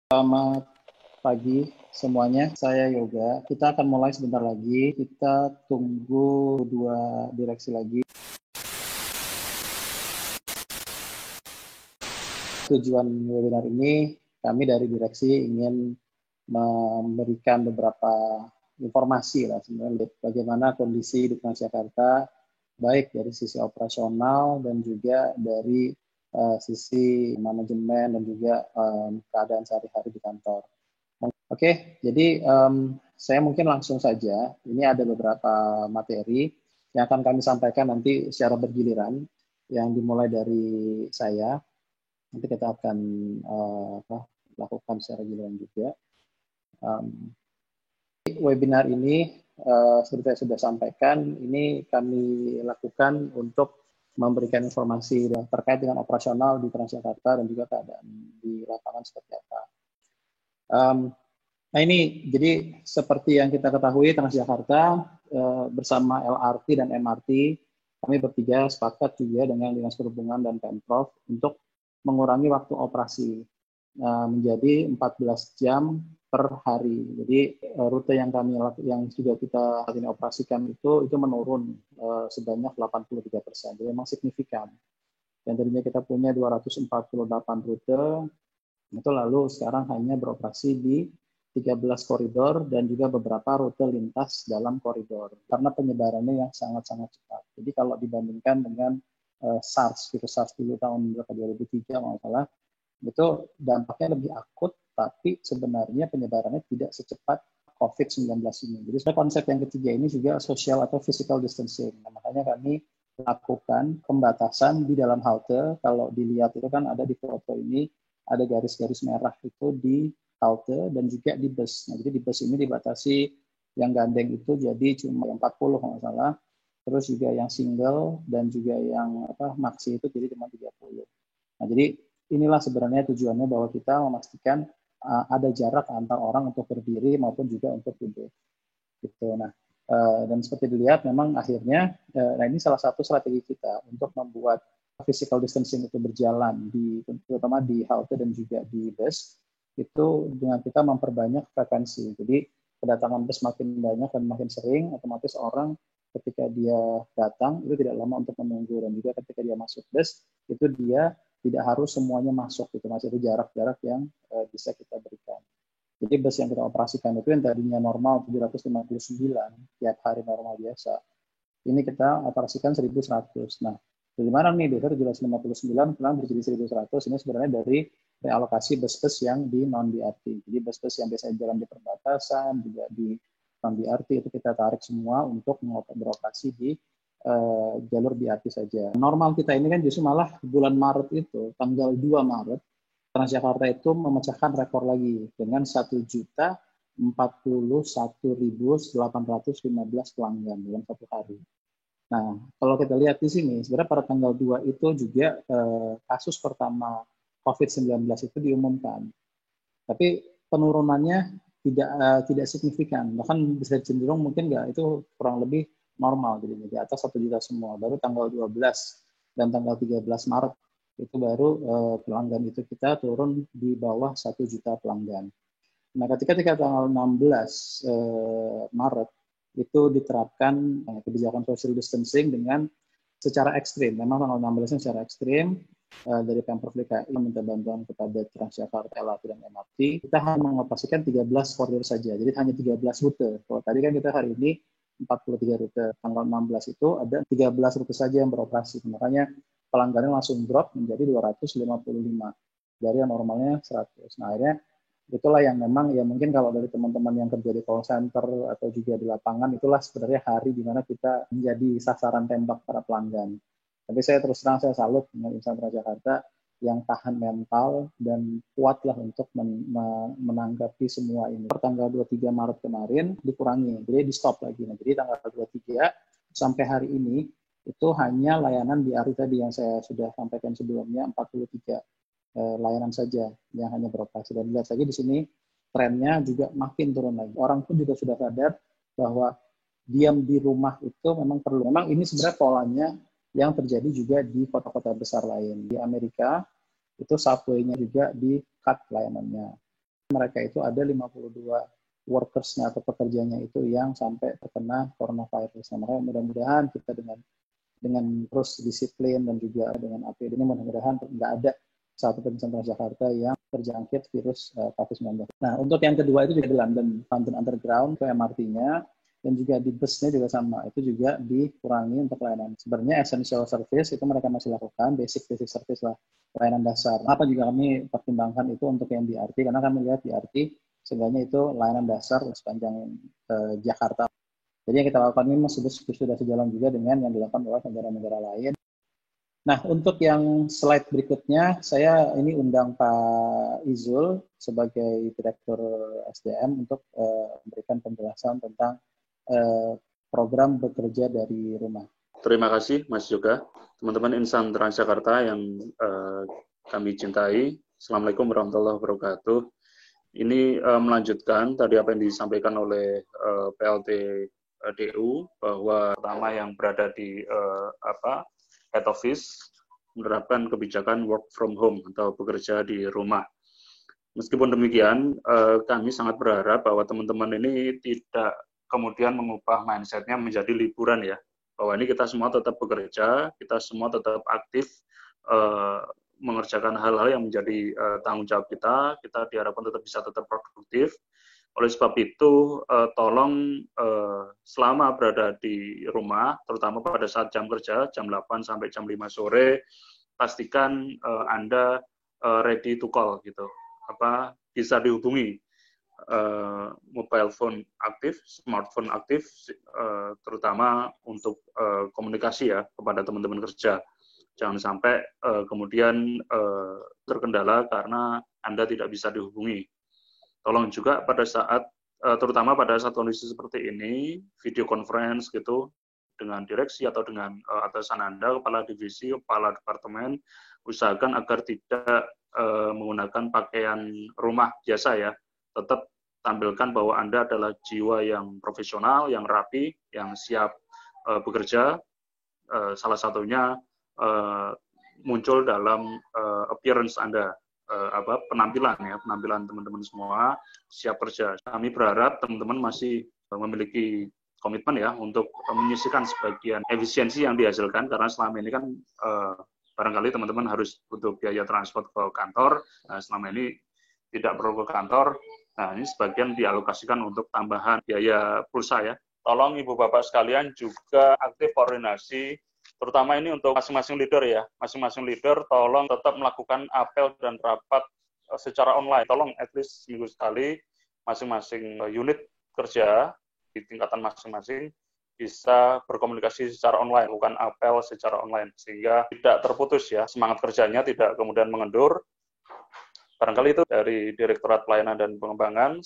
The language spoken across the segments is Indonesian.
Selamat pagi semuanya, saya Yoga. Kita akan mulai sebentar lagi. Kita tunggu dua direksi lagi. Tujuan webinar ini, kami dari direksi ingin memberikan beberapa informasi lah sebenarnya bagaimana kondisi di Transjakarta, baik dari sisi operasional dan juga dari sisi manajemen dan juga keadaan sehari-hari di kantor. Oke, jadi saya mungkin langsung saja. Ini ada beberapa materi yang akan kami sampaikan nanti secara bergiliran, yang dimulai dari saya. Nanti kita akan lakukan secara giliran juga. Webinar ini, seperti saya sudah sampaikan, ini kami lakukan untuk memberikan informasi terkait dengan operasional di Transjakarta dan juga keadaan di lapangan seperti apa. Nah ini, jadi seperti yang kita ketahui, Transjakarta bersama LRT dan MRT, kami bertiga sepakat juga dengan Dinas Perhubungan dan Pemprov untuk mengurangi waktu operasi menjadi 14 jam per hari. Jadi rute yang sudah kita saat ini operasikan itu menurun sebanyak 83%. Jadi memang signifikan. Yang tadinya kita punya 248 rute, itu lalu sekarang hanya beroperasi di 13 koridor dan juga beberapa rute lintas dalam koridor karena penyebarannya yang sangat-sangat cepat. Jadi kalau dibandingkan dengan SARS, virus SARS dulu tahun 2003 masalah, itu dampaknya lebih akut, tapi sebenarnya penyebarannya tidak secepat COVID-19 ini. Jadi konsep yang ketiga ini juga social atau physical distancing. Nah, makanya kami lakukan pembatasan di dalam halte. Kalau dilihat itu kan ada di foto ini, ada garis-garis merah itu di halte dan juga di bus. Nah, jadi di bus ini dibatasi yang gandeng itu jadi cuma 40 kalau nggak salah. Terus juga yang single dan juga yang maxi itu jadi cuma 30. Nah, jadi inilah sebenarnya tujuannya bahwa kita memastikan ada jarak antar orang untuk berdiri maupun juga untuk duduk. Gitu. Nah, dan seperti dilihat memang akhirnya, nah ini salah satu strategi kita untuk membuat physical distancing itu berjalan terutama di halte dan juga di bus, itu dengan kita memperbanyak frekuensi. Jadi kedatangan bus makin banyak dan makin sering, otomatis orang ketika dia datang itu tidak lama untuk menunggu, dan juga ketika dia masuk bus itu dia tidak harus semuanya masuk, gitu, masih ada jarak-jarak yang bisa kita berikan. Jadi bus yang kita operasikan itu yang tadinya normal 759 tiap hari normal biasa, ini kita operasikan 1.100. Nah, dari mana nih biasanya 759 sekarang menjadi 1.100? Ini sebenarnya dari realokasi bus-bus yang di non-BRT. Jadi bus-bus yang biasanya jalan di perbatasan, juga di non-BRT itu kita tarik semua untuk beroperasi di jalur BRT saja. Normal kita ini kan justru malah bulan Maret itu, tanggal 2 Maret, Transjakarta itu memecahkan rekor lagi dengan 1.041.815 pelanggan dalam satu hari. Nah, kalau kita lihat di sini, sebenarnya pada tanggal 2 itu juga kasus pertama COVID-19 itu diumumkan. Tapi penurunannya tidak signifikan, bahkan bisa cenderung mungkin nggak, itu kurang lebih normal, jadi di atas 1 juta semua. Baru tanggal 12 dan tanggal 13 Maret itu baru pelanggan itu kita turun di bawah 1 juta pelanggan. Nah, ketika tanggal 16 Maret itu diterapkan kebijakan social distancing dengan secara ekstrim. Memang tanggal 16 secara ekstrim, dari Pemprov DKI meminta bantuan kepada Transjakarta, LRT, dan MRT. Kita hanya mengoperasikan 13 koridor saja, jadi hanya 13 rute. Kalau tadi kan kita hari ini 43 rute, tanggal 16 itu ada 13 rute saja yang beroperasi. Makanya pelanggannya langsung drop menjadi 255 dari yang normalnya 100. Nah, akhirnya itulah yang memang ya mungkin kalau dari teman-teman yang kerja di call center atau juga di lapangan, itulah sebenarnya hari di mana kita menjadi sasaran tembak para pelanggan. Tapi saya terus terang saya salut dengan insan Transjakarta yang tahan mental dan kuatlah untuk menanggapi semua ini. Tanggal 23 Maret kemarin dikurangi, jadi di stop lagi. Nah, jadi tanggal 23 sampai hari ini itu hanya layanan BRT tadi yang saya sudah sampaikan sebelumnya, 43 layanan saja yang hanya beroperasi. Dan lihat saja di sini trennya juga makin turun lagi. Orang pun juga sudah sadar bahwa diam di rumah itu memang perlu. Memang ini sebenarnya polanya yang terjadi juga di kota-kota besar lain. Di Amerika itu subway-nya juga di-cut layanannya. mereka itu ada 52 workersnya atau pekerjanya itu yang sampai terkena coronavirus. Nah, makanya mudah-mudahan kita dengan terus disiplin dan juga dengan APD ini mudah-mudahan nggak ada satu provinsi Transjakarta yang terjangkit virus COVID-19. Nah, untuk yang kedua itu juga di London Underground ke MRT-nya, dan juga di busnya juga sama, itu juga dikurangi untuk layanan. Sebenarnya essential service itu mereka masih lakukan, basic service lah, layanan dasar. Apa juga kami pertimbangkan itu untuk yang BRT, karena kami lihat BRT seenggaknya itu layanan dasar sepanjang Jakarta. Jadi yang kita lakukan ini sudah sejalan juga dengan yang dilakukan oleh negara-negara lain. Nah, untuk yang slide berikutnya, saya ini undang Pak Izul sebagai Direktur SDM untuk memberikan penjelasan tentang program bekerja dari rumah. Terima kasih, Mas Yoga. Teman-teman insan Transjakarta yang kami cintai, Assalamualaikum warahmatullahi wabarakatuh. Ini melanjutkan tadi apa yang disampaikan oleh PLT DU, bahwa pertama yang berada di head office menerapkan kebijakan work from home atau bekerja di rumah. Meskipun demikian, kami sangat berharap bahwa teman-teman ini tidak kemudian mengubah mindset-nya menjadi liburan ya. Bahwa ini kita semua tetap bekerja, kita semua tetap aktif mengerjakan hal-hal yang menjadi tanggung jawab kita diharapkan tetap produktif. Oleh sebab itu, tolong selama berada di rumah, terutama pada saat jam kerja, jam 8 sampai jam 5 sore, pastikan Anda ready to call gitu. Bisa dihubungi. Mobile phone aktif, smartphone aktif, terutama untuk komunikasi ya kepada teman-teman kerja. Jangan sampai kemudian terkendala karena Anda tidak bisa dihubungi. Tolong juga pada saat, terutama pada saat kondisi seperti ini, video conference gitu dengan direksi atau dengan atasan Anda, kepala divisi, kepala departemen, usahakan agar tidak menggunakan pakaian rumah biasa ya. Tetap tampilkan bahwa Anda adalah jiwa yang profesional, yang rapi, yang siap bekerja. Salah satunya muncul dalam appearance Anda, penampilan teman-teman semua siap kerja. Kami berharap teman-teman masih memiliki komitmen ya untuk menyisihkan sebagian efisiensi yang dihasilkan, karena selama ini kan barangkali teman-teman harus butuh biaya transport ke kantor. Nah, selama ini tidak perlu ke kantor. Nah, ini sebagian dialokasikan untuk tambahan biaya pulsa ya. Tolong Ibu Bapak sekalian juga aktif koordinasi, terutama ini untuk masing-masing leader ya. Masing-masing leader tolong tetap melakukan apel dan rapat secara online. Tolong at least seminggu sekali masing-masing unit kerja di tingkatan masing-masing bisa berkomunikasi secara online, bukan apel secara online, sehingga tidak terputus ya, semangat kerjanya tidak kemudian mengendur. Barangkali itu dari Direktorat Pelayanan dan Pengembangan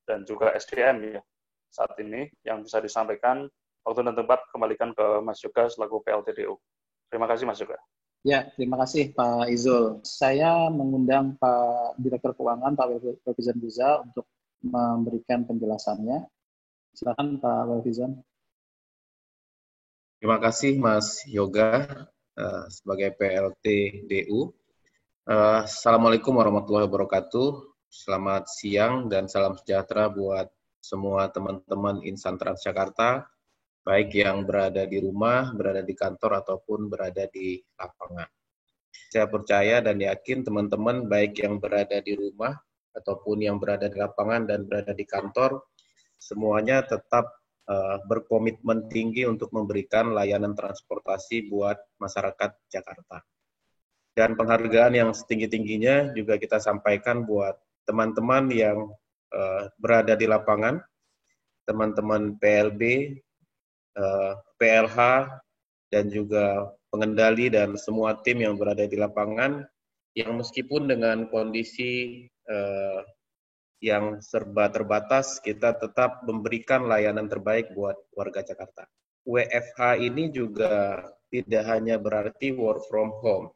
dan juga SDM ya saat ini yang bisa disampaikan. Waktu dan tempat kembalikan ke Mas Yoga selaku PLTDU. Terima kasih Mas Yoga. Ya, terima kasih Pak Izul. Saya mengundang Pak Direktur Keuangan, Pak Welfizan Buza, untuk memberikan penjelasannya. Silakan Pak Welfizan. Terima kasih Mas Yoga sebagai PLTDU. Assalamualaikum warahmatullahi wabarakatuh. Selamat siang dan salam sejahtera buat semua teman-teman insan Transjakarta, baik yang berada di rumah, berada di kantor, ataupun berada di lapangan. Saya percaya dan yakin teman-teman baik yang berada di rumah ataupun yang berada di lapangan dan berada di kantor, semuanya tetap berkomitmen tinggi untuk memberikan layanan transportasi buat masyarakat Jakarta. Dan penghargaan yang setinggi-tingginya juga kita sampaikan buat teman-teman yang berada di lapangan, teman-teman PLB, PLH, dan juga pengendali dan semua tim yang berada di lapangan, yang meskipun dengan kondisi yang serba terbatas, kita tetap memberikan layanan terbaik buat warga Jakarta. WFH ini juga tidak hanya berarti work from home,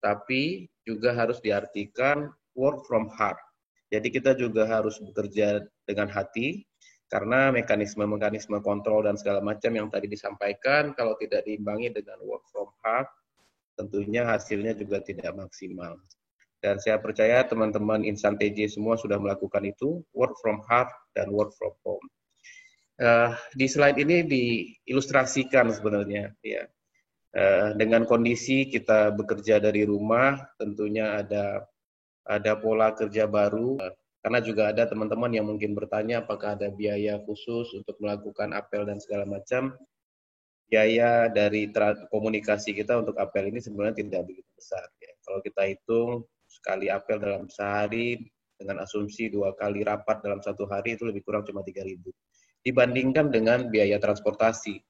tapi juga harus diartikan work from heart. Jadi kita juga harus bekerja dengan hati, karena mekanisme-mekanisme kontrol dan segala macam yang tadi disampaikan, kalau tidak diimbangi dengan work from heart, tentunya hasilnya juga tidak maksimal. Dan saya percaya teman-teman Insan TJ semua sudah melakukan itu, work from heart dan work from home. Di slide ini diilustrasikan sebenarnya, ya. Dengan kondisi kita bekerja dari rumah, tentunya ada pola kerja baru. Karena juga ada teman-teman yang mungkin bertanya apakah ada biaya khusus untuk melakukan apel dan segala macam. Biaya dari komunikasi kita untuk apel ini sebenarnya tidak begitu besar. Ya. Kalau kita hitung sekali apel dalam sehari dengan asumsi 2 kali rapat dalam 1 hari itu lebih kurang cuma 3.000. Dibandingkan dengan biaya transportasi.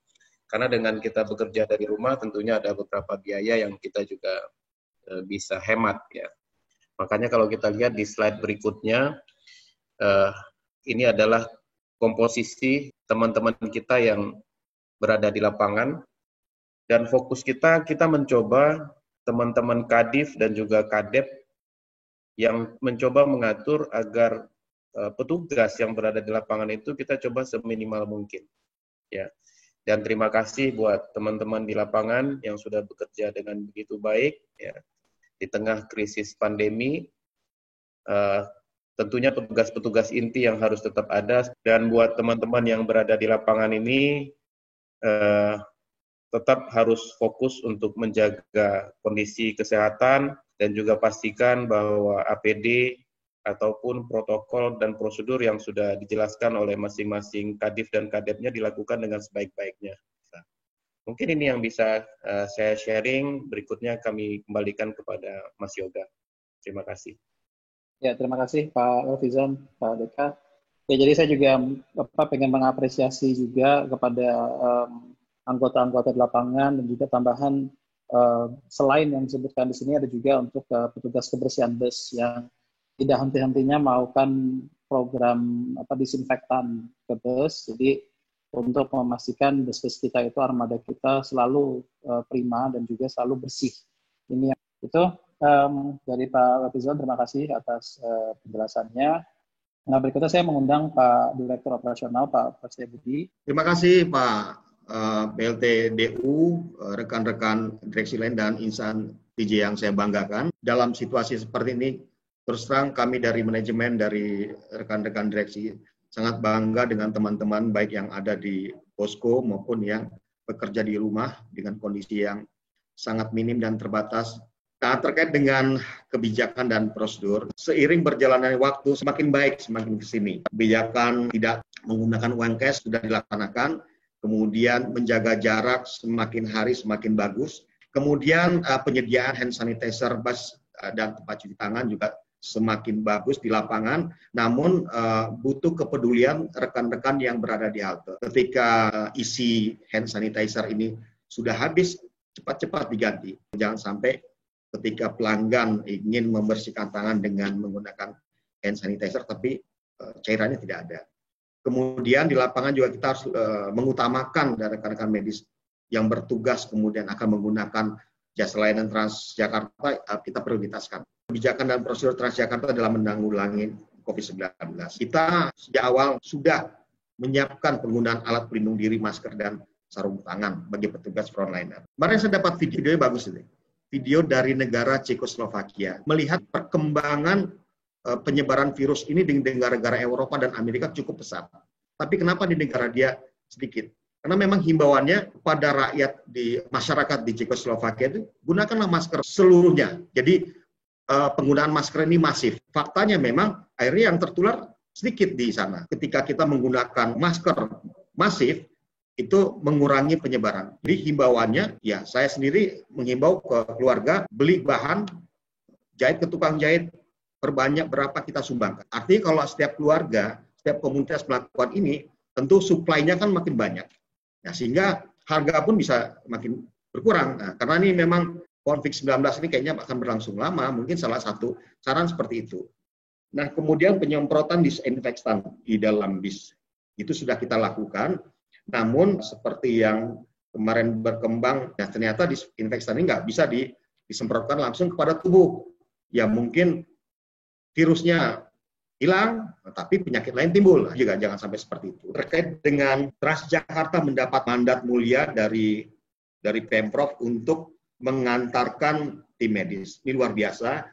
Karena dengan kita bekerja dari rumah tentunya ada beberapa biaya yang kita juga bisa hemat, ya. Makanya kalau kita lihat di slide berikutnya, ini adalah komposisi teman-teman kita yang berada di lapangan, dan fokus kita mencoba teman-teman Kadif dan juga Kadep yang mencoba mengatur agar petugas yang berada di lapangan itu kita coba seminimal mungkin, ya. Dan terima kasih buat teman-teman di lapangan yang sudah bekerja dengan begitu baik, ya. Di tengah krisis pandemi, tentunya petugas-petugas inti yang harus tetap ada, dan buat teman-teman yang berada di lapangan ini tetap harus fokus untuk menjaga kondisi kesehatan dan juga pastikan bahwa APD ataupun protokol dan prosedur yang sudah dijelaskan oleh masing-masing Kadif dan Kadepnya dilakukan dengan sebaik-baiknya. Mungkin ini yang bisa saya sharing. Berikutnya kami kembalikan kepada Mas Yoga. Terima kasih. Ya, terima kasih Pak Elvizan, Pak Deka. Ya, jadi saya juga pengen mengapresiasi juga kepada anggota-anggota di lapangan dan juga tambahan selain yang disebutkan di sini ada juga untuk petugas kebersihan bus yang tidak henti-hentinya melakukan program disinfektan ke bus. Jadi untuk memastikan bus-bus kita itu, armada kita selalu prima dan juga selalu bersih. Ini itu dari Pak Elvizan, terima kasih atas penjelasannya. Nah, berikutnya saya mengundang Pak Direktur Operasional, Pak Prasetyo Budi. Terima kasih Pak PLT DU, rekan-rekan direksi lain dan insan TJ yang saya banggakan. Dalam situasi seperti ini, terus terang kami dari manajemen, dari rekan-rekan direksi sangat bangga dengan teman-teman baik yang ada di posko maupun yang bekerja di rumah dengan kondisi yang sangat minim dan terbatas. Nah, terkait dengan kebijakan dan prosedur, seiring berjalannya waktu semakin baik, semakin ke sini. Kebijakan tidak menggunakan uang cash sudah dilaksanakan, kemudian menjaga jarak semakin hari semakin bagus, kemudian penyediaan hand sanitizer, bus, dan tempat cuci tangan juga semakin bagus di lapangan, namun butuh kepedulian rekan-rekan yang berada di halte. Ketika isi hand sanitizer ini sudah habis, cepat-cepat diganti. Jangan sampai ketika pelanggan ingin membersihkan tangan dengan menggunakan hand sanitizer, tapi cairannya tidak ada. Kemudian di lapangan juga kita harus mengutamakan dari rekan-rekan medis yang bertugas kemudian akan menggunakan jasa layanan Transjakarta, kita prioritaskan. Kebijakan dan prosedur Transjakarta dalam menanggulangi COVID-19. Kita sejak awal sudah menyiapkan penggunaan alat pelindung diri, masker, dan sarung tangan bagi petugas frontliner. Kemarin saya dapat videonya bagus ini. Video dari negara Cekoslovakia melihat perkembangan penyebaran virus ini di negara-negara Eropa dan Amerika cukup pesat. Tapi kenapa di negara dia sedikit? Karena memang himbauannya kepada rakyat di masyarakat di Cekoslovakia itu gunakanlah masker seluruhnya. Jadi penggunaan masker ini masif. Faktanya memang akhirnya yang tertular sedikit di sana. Ketika kita menggunakan masker masif, itu mengurangi penyebaran. Jadi himbauannya, ya saya sendiri menghimbau ke keluarga, beli bahan, jahit ke tukang jahit, perbanyak berapa kita sumbangkan. Artinya kalau setiap keluarga, setiap komunitas melakukan ini, tentu suplainya kan makin banyak. Nah, sehingga harga pun bisa makin berkurang. Nah, karena ini memang COVID-19 ini kayaknya akan berlangsung lama, mungkin salah satu saran seperti itu. Nah, kemudian penyemprotan disinfektan di dalam bis. Itu sudah kita lakukan. Namun seperti yang kemarin berkembang, ya ternyata disinfektan ini nggak bisa disemprotkan langsung kepada tubuh. Ya mungkin virusnya hilang, tapi penyakit lain timbul. Juga jangan sampai seperti itu. Terkait dengan Transjakarta mendapat mandat mulia dari Pemprov untuk mengantarkan tim medis. Ini luar biasa.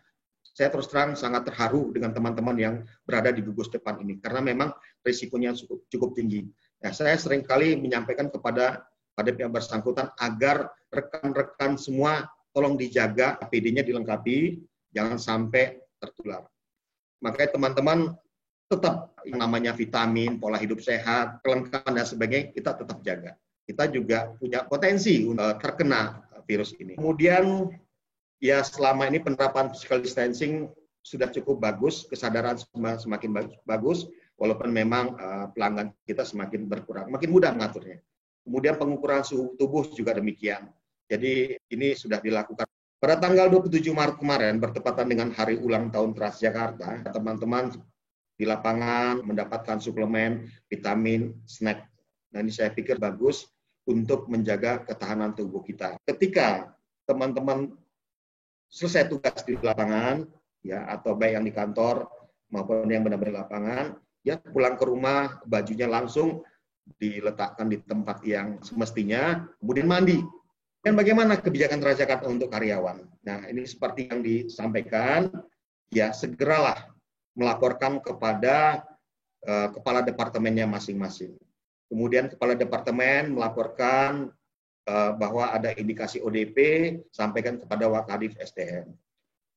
Saya terus terang sangat terharu dengan teman-teman yang berada di gugus depan ini, karena memang risikonya cukup tinggi. Ya, saya seringkali menyampaikan pada pihak bersangkutan agar rekan-rekan semua tolong dijaga, APD-nya dilengkapi, jangan sampai tertular. Makanya teman-teman tetap yang namanya vitamin, pola hidup sehat, kelengkapan dan sebagainya, kita tetap jaga. Kita juga punya potensi terkena virus ini. Kemudian, ya selama ini penerapan physical distancing sudah cukup bagus, kesadaran semakin bagus, walaupun memang pelanggan kita semakin berkurang, makin mudah mengaturnya. Kemudian pengukuran suhu tubuh juga demikian. Jadi ini sudah dilakukan. Pada tanggal 27 Maret kemarin, bertepatan dengan hari ulang tahun Transjakarta, teman-teman di lapangan mendapatkan suplemen, vitamin, snack. Nah, ini saya pikir bagus untuk menjaga ketahanan tubuh kita. Ketika teman-teman selesai tugas di lapangan, ya, atau baik yang di kantor maupun yang benar-benar di lapangan, ya pulang ke rumah, bajunya langsung diletakkan di tempat yang semestinya, kemudian mandi. Dan bagaimana kebijakan Transjakarta untuk karyawan? Nah, ini seperti yang disampaikan, ya segeralah melaporkan kepada kepala departemennya masing-masing. Kemudian kepala departemen melaporkan bahwa ada indikasi ODP, sampaikan kepada Wakadif SDM.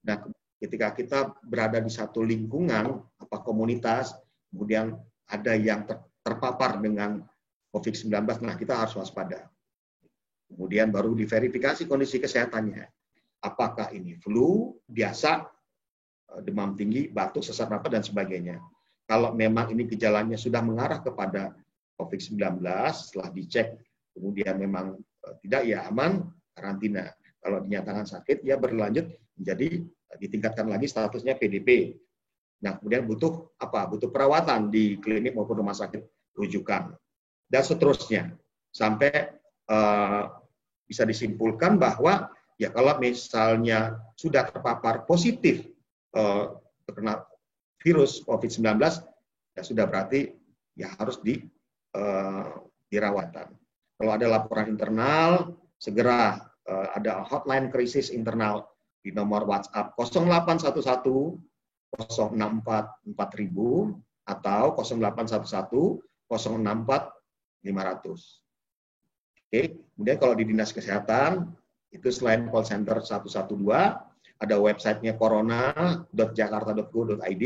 Nah, ketika kita berada di satu lingkungan, komunitas, kemudian ada yang terpapar dengan COVID-19, nah kita harus waspada. Kemudian baru diverifikasi kondisi kesehatannya. Apakah ini flu, biasa, demam tinggi, batuk, sesak napas, dan sebagainya. Kalau memang ini gejalanya sudah mengarah kepada COVID-19, setelah dicek, kemudian memang tidak, ya aman, karantina. Kalau dinyatakan sakit, ya berlanjut menjadi ditingkatkan lagi statusnya PDP. Nah, kemudian butuh apa? Butuh perawatan di klinik maupun rumah sakit rujukan. Dan seterusnya. Sampai bisa disimpulkan bahwa ya kalau misalnya sudah terpapar positif terkena virus COVID-19, ya sudah berarti ya harus dirawatan. Kalau ada laporan internal, segera ada hotline krisis internal di nomor WhatsApp 0811 064 4000 atau 0811 064 500. Oke, kemudian kalau di Dinas Kesehatan, itu selain call center 112, ada websitenya corona.jakarta.go.id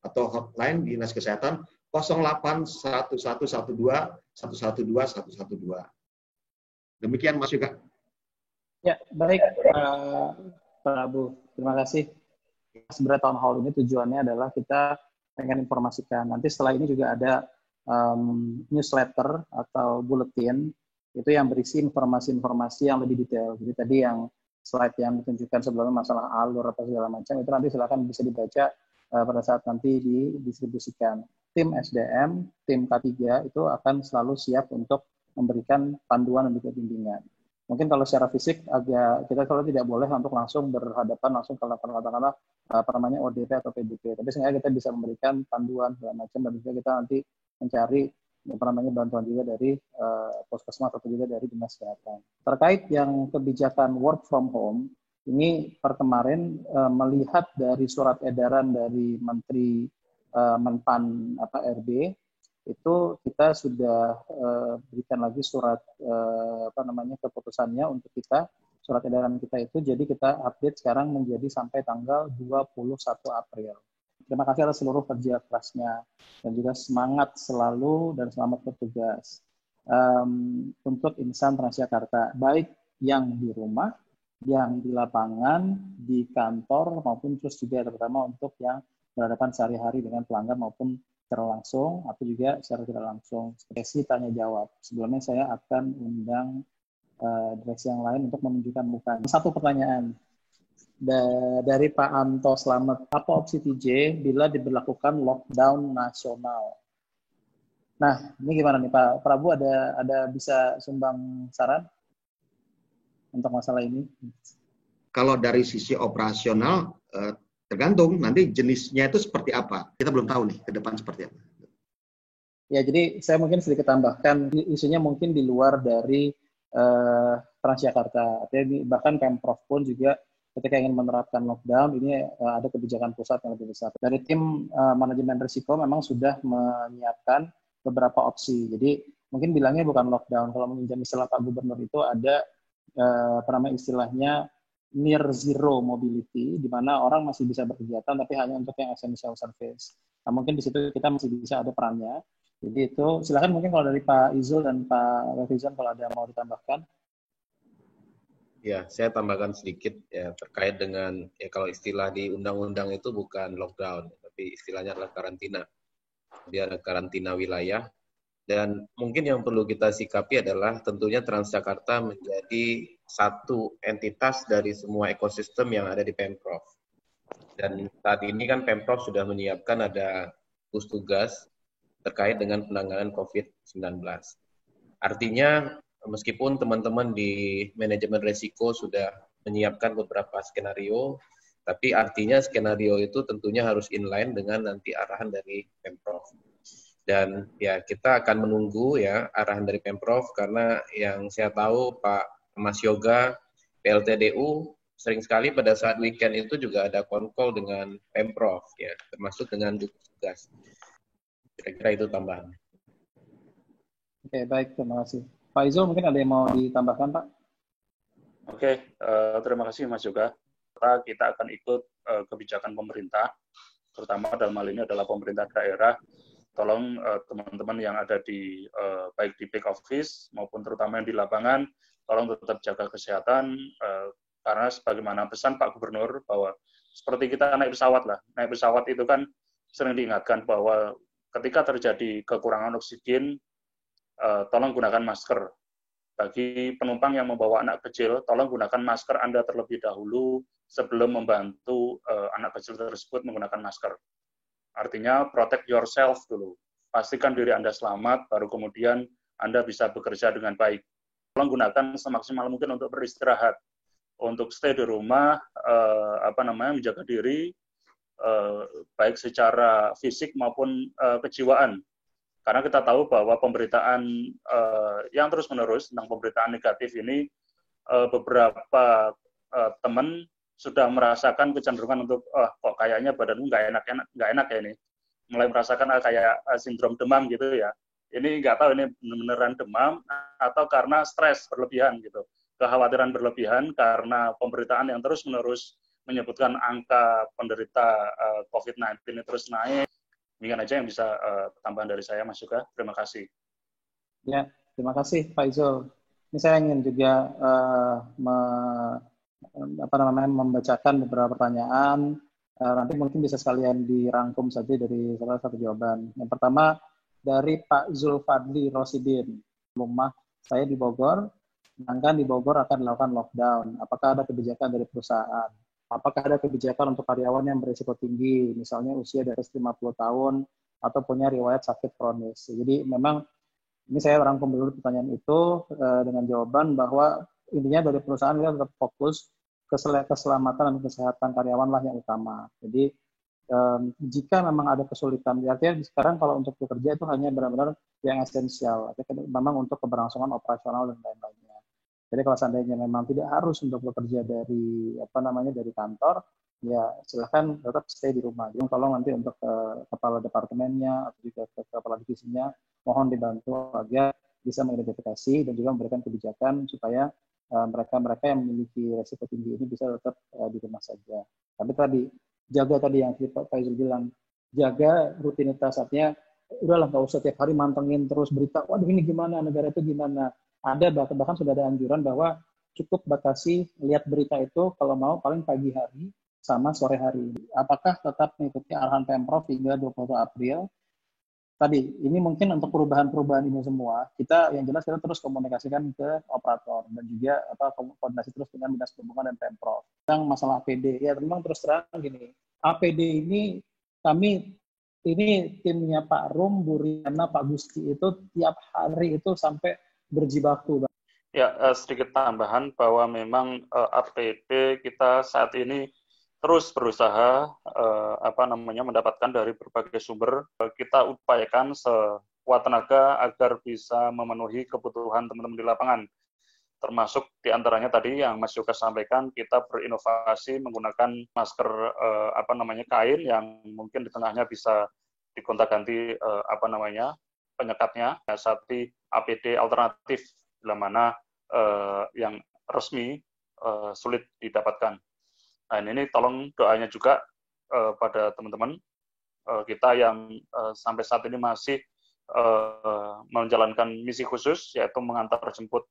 atau hotline Dinas Kesehatan 081112112112. Demikian Mas Yuka. Ya, baik Pak Abu. Terima kasih. Sebenarnya town hall ini tujuannya adalah kita pengen informasikan. Nanti setelah ini juga ada newsletter atau bulletin itu yang berisi informasi-informasi yang lebih detail. Jadi tadi yang slide yang ditunjukkan sebelumnya masalah alur atau segala macam itu nanti silakan bisa dibaca pada saat nanti didistribusikan. Tim SDM, tim K3 itu akan selalu siap untuk memberikan panduan dan juga bimbingan. Mungkin kalau secara fisik agak kita kalau tidak boleh untuk langsung berhadapan langsung kalau katakanlah ODP atau PDP. Tapi sehingga kita bisa memberikan panduan segala macam dan juga kita nanti mencari bantuan juga dari puskesmas atau juga dari dinas kesehatan. Terkait yang kebijakan work from home, ini per kemarin melihat dari surat edaran dari Menteri Menpan RB, itu kita sudah berikan lagi surat keputusannya untuk kita, surat edaran kita itu, jadi kita update sekarang menjadi sampai tanggal 21 April. Terima kasih atas seluruh kerja kerasnya dan juga semangat selalu dan selamat bertugas untuk insan Transjakarta, baik yang di rumah, yang di lapangan, di kantor, maupun terus juga terutama untuk yang berhadapan sehari-hari dengan pelanggan maupun secara langsung atau juga secara tidak langsung. Sesi tanya jawab. Sebelumnya saya akan undang direksi yang lain untuk menunjukkan mukanya. Satu pertanyaan dari Pak Anto Slamet. Apa opsi TJ bila diberlakukan lockdown nasional? Nah, ini gimana nih Pak Prabu, ada bisa sumbang saran untuk masalah ini? Kalau dari sisi operasional, tergantung nanti jenisnya itu seperti apa. Kita belum tahu nih ke depan seperti apa. Ya, jadi saya mungkin sedikit tambahkan, isunya mungkin di luar dari Transjakarta. Artinya bahkan Pemprov pun juga ketika ingin menerapkan lockdown, ini ada kebijakan pusat yang lebih besar. Dari tim manajemen risiko memang sudah menyiapkan beberapa opsi. Jadi mungkin bilangnya bukan lockdown. Kalau meminjam istilah Pak Gubernur itu ada istilahnya near zero mobility, di mana orang masih bisa berkegiatan tapi hanya untuk yang essential service. Nah, mungkin di situ kita masih bisa ada perannya. Jadi itu silakan mungkin kalau dari Pak Izul dan Pak Rizwan kalau ada mau ditambahkan. Ya, saya tambahkan sedikit ya terkait dengan ya kalau istilah di undang-undang itu bukan lockdown, tapi istilahnya adalah karantina. Dia ada karantina wilayah dan mungkin yang perlu kita sikapi adalah tentunya Transjakarta menjadi satu entitas dari semua ekosistem yang ada di Pemprov. Dan saat ini kan Pemprov sudah menyiapkan ada gugus tugas terkait dengan penanganan COVID-19. Artinya meskipun teman-teman di manajemen risiko sudah menyiapkan beberapa skenario, tapi artinya skenario itu tentunya harus inline dengan nanti arahan dari Pemprov. Dan ya kita akan menunggu ya arahan dari Pemprov karena yang saya tahu Pak Mas Yoga, PLTDU sering sekali pada saat weekend itu juga ada konkol dengan Pemprov ya, termasuk dengan gugus tugas. Kira-kira itu tambahan. Oke, baik, terima kasih. Pak Izul, mungkin ada yang mau ditambahkan, Pak? Oke, terima kasih Mas Yoga. Kita akan ikut kebijakan pemerintah, terutama dalam hal ini adalah pemerintah daerah. Tolong teman-teman yang ada di baik di back office maupun terutama yang di lapangan, tolong tetap jaga kesehatan, karena sebagaimana pesan Pak Gubernur bahwa seperti kita naik pesawat lah. Naik pesawat itu kan sering diingatkan bahwa ketika terjadi kekurangan oksigen, tolong gunakan masker. Bagi penumpang yang membawa anak kecil, tolong gunakan masker Anda terlebih dahulu sebelum membantu anak kecil tersebut menggunakan masker. Artinya, protect yourself dulu. Pastikan diri Anda selamat, baru kemudian Anda bisa bekerja dengan baik. Tolong gunakan semaksimal mungkin untuk beristirahat, untuk stay di rumah, menjaga diri, baik secara fisik maupun kejiwaan. Karena kita tahu bahwa pemberitaan yang terus-menerus tentang pemberitaan negatif ini, beberapa teman sudah merasakan kecenderungan untuk, kok kayaknya badanmu nggak enak ya ini. Mulai merasakan kayak sindrom demam gitu ya. Ini nggak tahu ini beneran demam atau karena stres berlebihan gitu. Kekhawatiran berlebihan karena pemberitaan yang terus-menerus menyebutkan angka penderita COVID-19 ini terus naik. Demikian aja yang bisa tambahan dari saya, Mas Yoga. Terima kasih. Ya, terima kasih Pak Izul. Ini saya ingin juga membacakan beberapa pertanyaan. Nanti mungkin bisa sekalian dirangkum saja dari salah satu jawaban. Yang pertama dari Pak Zulfadli Rosidin. Rumah saya di Bogor, sedangkan di Bogor akan dilakukan lockdown. Apakah ada kebijakan dari perusahaan? Apakah ada kebijakan untuk karyawan yang berisiko tinggi, misalnya usia di atas 50 tahun, atau punya riwayat sakit kronis. Jadi memang, ini saya rangkum dulu pertanyaan itu dengan jawaban bahwa intinya dari perusahaan kita tetap fokus keselamatan dan kesehatan karyawan lah yang utama. Jadi jika memang ada kesulitan, artinya sekarang kalau untuk bekerja itu hanya benar-benar yang esensial, artinya memang untuk keberlangsungan operasional dan lain-lainnya. Jadi kalau seandainya memang tidak harus untuk bekerja dari dari kantor, ya silahkan tetap stay di rumah. Jadi tolong nanti untuk kepala departemennya atau juga kepala divisinya mohon dibantu agar bisa mengidentifikasi dan juga memberikan kebijakan supaya mereka-mereka yang memiliki resiko tinggi ini bisa tetap di rumah saja. Tapi tadi jaga tadi yang Pak Faizul bilang, jaga rutinitas, artinya udahlah nggak usah tiap hari mantengin terus berita, waduh ini gimana, negara itu gimana. Ada bahkan sudah ada anjuran bahwa cukup batasi lihat berita itu kalau mau paling pagi hari sama sore hari. Apakah tetap mengikuti arahan Pemprov hingga 20 April? Tadi, ini mungkin untuk perubahan-perubahan ini semua, yang jelas kita terus komunikasikan ke operator dan juga koordinasi terus dengan Dinas Perhubungan dan Pemprov. Tentang masalah APD, ya memang terus terang gini, APD ini timnya Pak Rum, Bu Riana, Pak Gusti itu tiap hari itu sampai berjibaku. Ya, sedikit tambahan bahwa memang APD kita saat ini terus berusaha mendapatkan dari berbagai sumber. Kita upayakan sekuat tenaga agar bisa memenuhi kebutuhan teman-teman di lapangan. termasuk diantaranya tadi yang Mas Yoga sampaikan, kita berinovasi menggunakan masker kain yang mungkin di tengahnya bisa digonta-ganti penyekatnya, seperti APD alternatif bila mana yang resmi sulit didapatkan. Nah, ini tolong doanya juga pada teman-teman kita yang sampai saat ini masih menjalankan misi khusus, yaitu mengantar jemput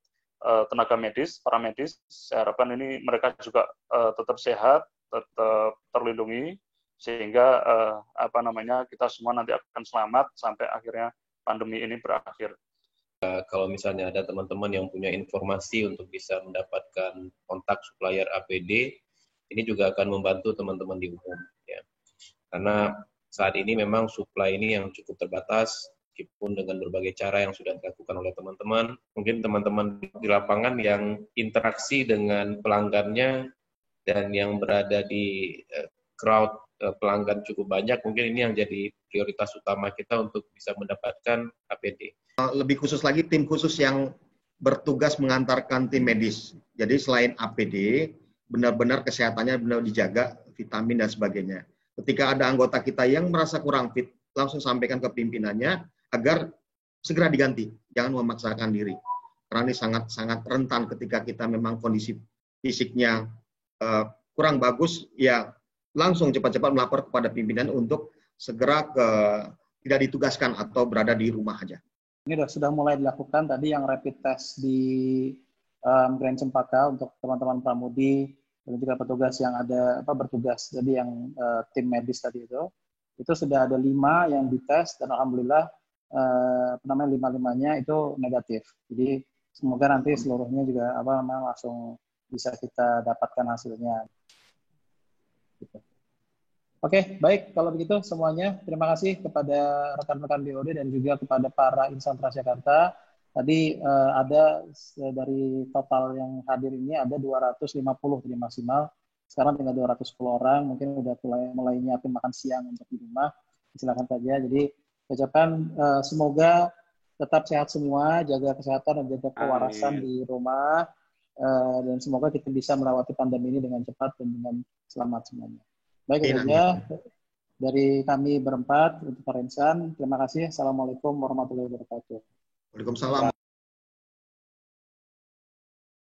tenaga medis, para medis. Saya harapkan ini mereka juga tetap sehat, tetap terlindungi, sehingga kita semua nanti akan selamat sampai akhirnya pandemi ini berakhir. Kalau misalnya ada teman-teman yang punya informasi untuk bisa mendapatkan kontak supplier APD, ini juga akan membantu teman-teman di umum, ya. Karena saat ini memang supply ini yang cukup terbatas, meskipun dengan berbagai cara yang sudah dilakukan oleh teman-teman. Mungkin teman-teman di lapangan yang interaksi dengan pelanggannya dan yang berada di crowd pelanggan cukup banyak, mungkin ini yang jadi prioritas utama kita untuk bisa mendapatkan APD. Lebih khusus lagi, tim khusus yang bertugas mengantarkan tim medis. Jadi selain APD, benar-benar kesehatannya benar dijaga, vitamin dan sebagainya. Ketika ada anggota kita yang merasa kurang fit, langsung sampaikan ke pimpinannya agar segera diganti, jangan memaksakan diri. Karena ini sangat rentan ketika kita memang kondisi fisiknya kurang bagus, ya langsung cepat-cepat melapor kepada pimpinan untuk segera tidak ditugaskan atau berada di rumah aja. Ini sudah mulai dilakukan tadi yang rapid test di Grand Cempaka untuk teman-teman pramudi dan juga petugas yang ada bertugas. Jadi yang tim medis tadi itu sudah ada 5 yang dites dan alhamdulillah 5-5-nya itu negatif. Jadi semoga nanti seluruhnya juga langsung bisa kita dapatkan hasilnya. Gitu. Oke, baik. Kalau begitu semuanya, terima kasih kepada rekan-rekan BOD dan juga kepada para insan Transjakarta. Tadi ada dari total yang hadir ini ada 250 jadi maksimal. Sekarang tinggal 210 orang, mungkin udah mulai nyiapin makan siang untuk di rumah. Silakan saja. Jadi ucapkan semoga tetap sehat semua, jaga kesehatan dan jaga kewarasan di rumah, dan semoga kita bisa melewati pandemi ini dengan cepat dan dengan selamat semuanya. Baik, itu saja dari kami berempat untuk Pak Insan. Terima kasih. Assalamualaikum warahmatullahi wabarakatuh. Waalaikumsalam.